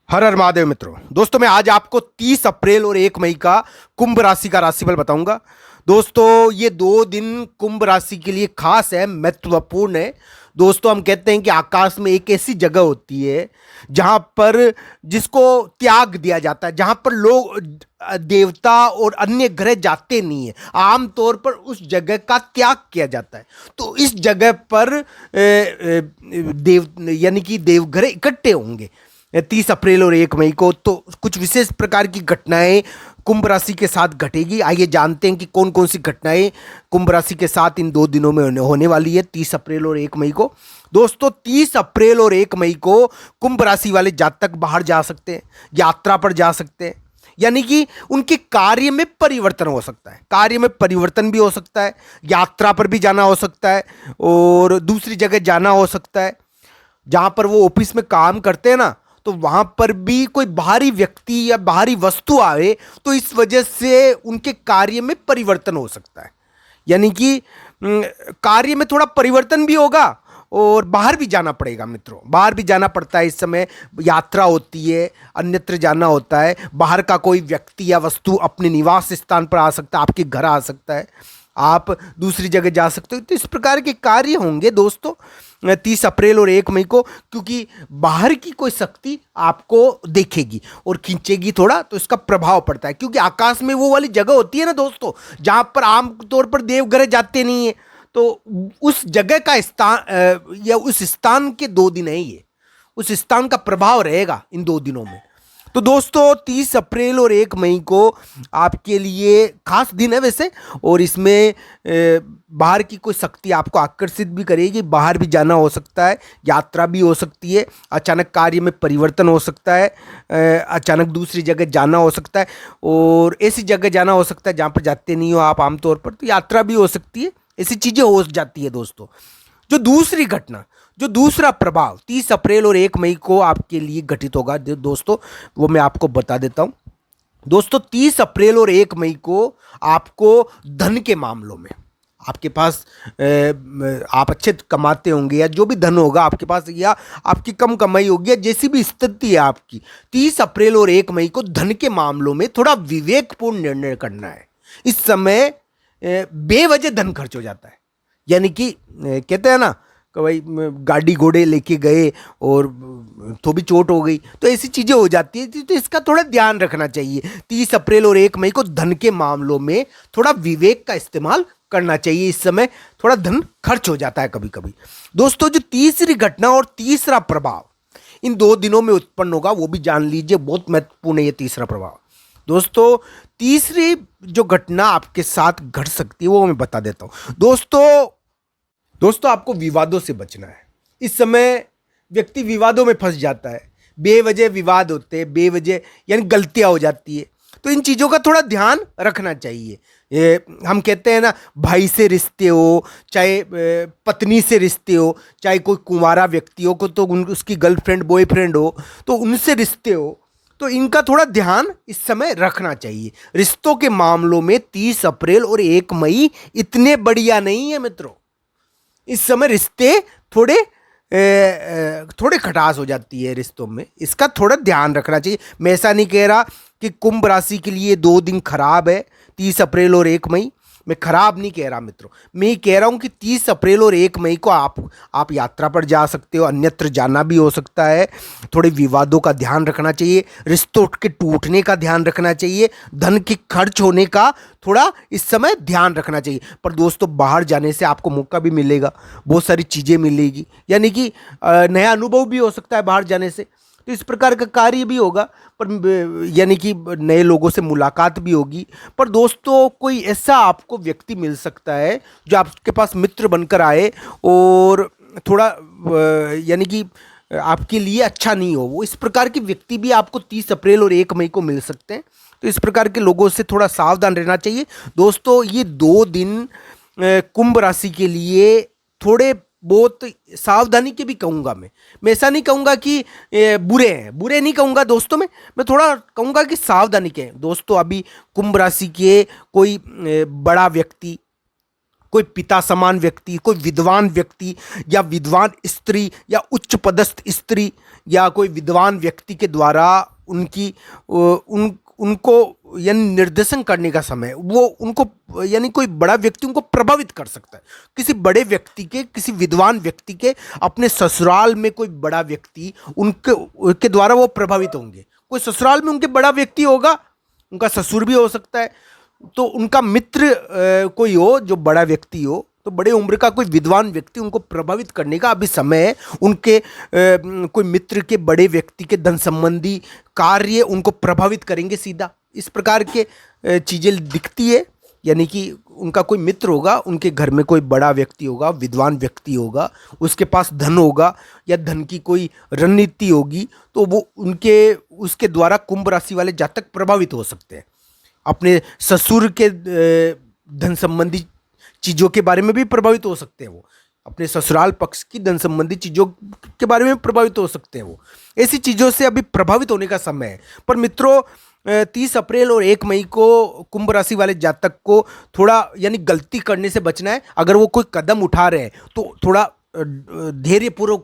हर हर महादेव मित्रों। दोस्तों मैं आज आपको 30 अप्रैल और 1 मई का कुंभ राशि का राशिफल बताऊंगा। दोस्तों ये 2 दिन कुंभ राशि के लिए खास है, महत्वपूर्ण है। दोस्तों हम कहते हैं कि आकाश में एक ऐसी जगह होती है जहां पर जिसको त्याग दिया जाता है, जहां पर लोग देवता और अन्य ग्रह जाते नहीं है, आमतौर पर उस जगह का त्याग किया जाता है। तो इस जगह पर देव यानी कि देवग्रह इकट्ठे होंगे 30 अप्रैल और 1 मई को। तो कुछ विशेष प्रकार की घटनाएं कुंभ राशि के साथ घटेगी। आइए जानते हैं कि कौन कौन सी घटनाएं कुंभ राशि के साथ इन 2 दिनों में होने वाली है, 30 अप्रैल और 1 मई को। दोस्तों 30 अप्रैल और 1 मई को कुंभ राशि वाले जातक बाहर जा सकते हैं, यात्रा पर जा सकते हैं, यानी कि उनके कार्य में परिवर्तन हो सकता है। कार्य में परिवर्तन भी हो सकता है, यात्रा पर भी जाना हो सकता है और दूसरी जगह जाना हो सकता है। जहां पर वो ऑफिस में काम करते हैं ना, तो वहां पर भी कोई बाहरी व्यक्ति या बाहरी वस्तु आए तो इस वजह से उनके कार्य में परिवर्तन हो सकता है। यानी कि कार्य में थोड़ा परिवर्तन भी होगा और बाहर भी जाना पड़ेगा मित्रों, बाहर भी जाना पड़ता है। इस समय यात्रा होती है, अन्यत्र जाना होता है। बाहर का कोई व्यक्ति या वस्तु अपने निवास स्थान पर आ सकता है, आपके घर आ सकता है, आप दूसरी जगह जा सकते हो। तो इस प्रकार के कार्य होंगे दोस्तों 30 अप्रैल और 1 मई को, क्योंकि बाहर की कोई शक्ति आपको देखेगी और खींचेगी थोड़ा, तो इसका प्रभाव पड़ता है। क्योंकि आकाश में वो वाली जगह होती है ना दोस्तों, जहां पर आमतौर पर देवग्रह जाते नहीं है, तो उस जगह का स्थान या उस स्थान के 2 दिन है ये, उस स्थान का प्रभाव रहेगा इन 2 दिनों में। तो दोस्तों 30 अप्रैल और 1 मई को आपके लिए खास दिन है वैसे, और इसमें बाहर की कोई शक्ति आपको आकर्षित भी करेगी। बाहर भी जाना हो सकता है, यात्रा भी हो सकती है, अचानक कार्य में परिवर्तन हो सकता है, अचानक दूसरी जगह जाना हो सकता है, और ऐसी जगह जाना हो सकता है जहाँ पर जाते नहीं हो आप आमतौर पर, तो यात्रा भी हो सकती है। ऐसी चीज़ें हो जाती है दोस्तों। जो दूसरी घटना, जो दूसरा प्रभाव 30 अप्रैल और 1 मई को आपके लिए घटित होगा दोस्तों, वो मैं आपको बता देता हूं। दोस्तों 30 अप्रैल और 1 मई को आपको धन के मामलों में, आपके पास आप अच्छे कमाते होंगे या जो भी धन होगा आपके पास, या आपकी कम कमाई होगी, या जैसी भी स्थिति है आपकी, 30 अप्रैल और 1 मई को धन के मामलों में थोड़ा विवेकपूर्ण निर्णय करना है। इस समय बेवजह धन खर्च हो जाता है। यानी कि कहते हैं ना कि भाई गाड़ी घोड़े लेके गए और तो भी चोट हो गई, तो ऐसी चीज़ें हो जाती है। तो इसका थोड़ा ध्यान रखना चाहिए। 30 अप्रैल और 1 मई को धन के मामलों में थोड़ा विवेक का इस्तेमाल करना चाहिए। इस समय थोड़ा धन खर्च हो जाता है कभी कभी। दोस्तों जो तीसरी घटना और तीसरा प्रभाव इन 2 दिनों में उत्पन्न होगा, वो भी जान लीजिए, बहुत महत्वपूर्ण है ये तीसरा प्रभाव। दोस्तों तीसरी जो घटना आपके साथ घट सकती है वो मैं बता देता हूं। दोस्तों आपको विवादों से बचना है। इस समय व्यक्ति विवादों में फंस जाता है, बेवजह विवाद होते हैं, बेवजह यानी गलतियां हो जाती है। तो इन चीज़ों का थोड़ा ध्यान रखना चाहिए। ये हम कहते हैं ना, भाई से रिश्ते हो, चाहे पत्नी से रिश्ते हो, चाहे कोई कुंवारा व्यक्ति हो को, तो उसकी गर्लफ्रेंड बॉयफ्रेंड हो, तो उनसे रिश्ते हो, तो इनका थोड़ा ध्यान इस समय रखना चाहिए। रिश्तों के मामलों में 30 अप्रैल और 1 मई इतने बढ़िया नहीं है मित्रों। इस समय रिश्ते थोड़े खटास हो जाती है रिश्तों में, इसका थोड़ा ध्यान रखना चाहिए। मैं ऐसा नहीं कह रहा कि कुंभ राशि के लिए 2 दिन खराब है, 30 अप्रैल और 1 मई। मैं खराब नहीं कह रहा मित्रों, मैं ये कह रहा हूँ कि 30 अप्रैल और 1 मई को आप यात्रा पर जा सकते हो, अन्यत्र जाना भी हो सकता है। थोड़े विवादों का ध्यान रखना चाहिए, रिश्तों के टूटने का ध्यान रखना चाहिए, धन के खर्च होने का थोड़ा इस समय ध्यान रखना चाहिए। पर दोस्तों बाहर जाने से आपको मौका भी मिलेगा, बहुत सारी चीज़ें मिलेगी, यानी कि नया अनुभव भी हो सकता है बाहर जाने से। तो इस प्रकार का कार्य भी होगा, पर यानी कि नए लोगों से मुलाकात भी होगी। पर दोस्तों कोई ऐसा आपको व्यक्ति मिल सकता है जो आपके पास मित्र बनकर आए और थोड़ा यानी कि आपके लिए अच्छा नहीं हो, वो इस प्रकार के व्यक्ति भी आपको 30 अप्रैल और 1 मई को मिल सकते हैं। तो इस प्रकार के लोगों से थोड़ा सावधान रहना चाहिए। दोस्तों ये 2 दिन कुंभ राशि के लिए थोड़े बहुत सावधानी के भी कहूँगा। मैं ऐसा नहीं कहूँगा कि बुरे हैं, बुरे नहीं कहूँगा दोस्तों। मैं थोड़ा कहूँगा कि सावधानी के हैं। दोस्तों अभी कुंभ राशि के कोई बड़ा व्यक्ति, कोई पिता समान व्यक्ति, कोई विद्वान व्यक्ति या विद्वान स्त्री या उच्च पदस्थ स्त्री या कोई विद्वान व्यक्ति के द्वारा उनकी उनको यानी निर्देशन करने का समय, वो उनको यानी कोई बड़ा व्यक्ति उनको प्रभावित कर सकता है। किसी बड़े व्यक्ति के, किसी विद्वान व्यक्ति के अपने ससुराल में कोई बड़ा व्यक्ति उनके द्वारा वो प्रभावित होंगे। कोई ससुराल में उनके बड़ा व्यक्ति होगा, उनका ससुर भी हो सकता है, तो उनका मित्र कोई हो जो बड़ा व्यक्ति हो, तो बड़े उम्र का कोई विद्वान व्यक्ति उनको प्रभावित करने का अभी समय है। उनके कोई मित्र के, बड़े व्यक्ति के धन संबंधी कार्य उनको प्रभावित करेंगे सीधा। इस प्रकार के चीज़ें दिखती है, यानी कि उनका कोई मित्र होगा, उनके घर में कोई बड़ा व्यक्ति होगा, विद्वान व्यक्ति होगा, उसके पास धन होगा या धन की कोई रणनीति होगी, तो वो उसके द्वारा कुंभ राशि वाले जातक प्रभावित हो सकते हैं। अपने ससुर के धन संबंधी चीज़ों के बारे में भी प्रभावित हो सकते हैं। वो अपने ससुराल पक्ष की धन संबंधी चीज़ों के बारे में प्रभावित हो सकते हैं। वो ऐसी चीज़ों से अभी प्रभावित होने का समय है। पर मित्रों, 30 अप्रैल और 1 मई को कुंभ राशि वाले जातक को थोड़ा यानी गलती करने से बचना है। अगर वो कोई कदम उठा रहे हैं तो थोड़ा धैर्यपूर्वक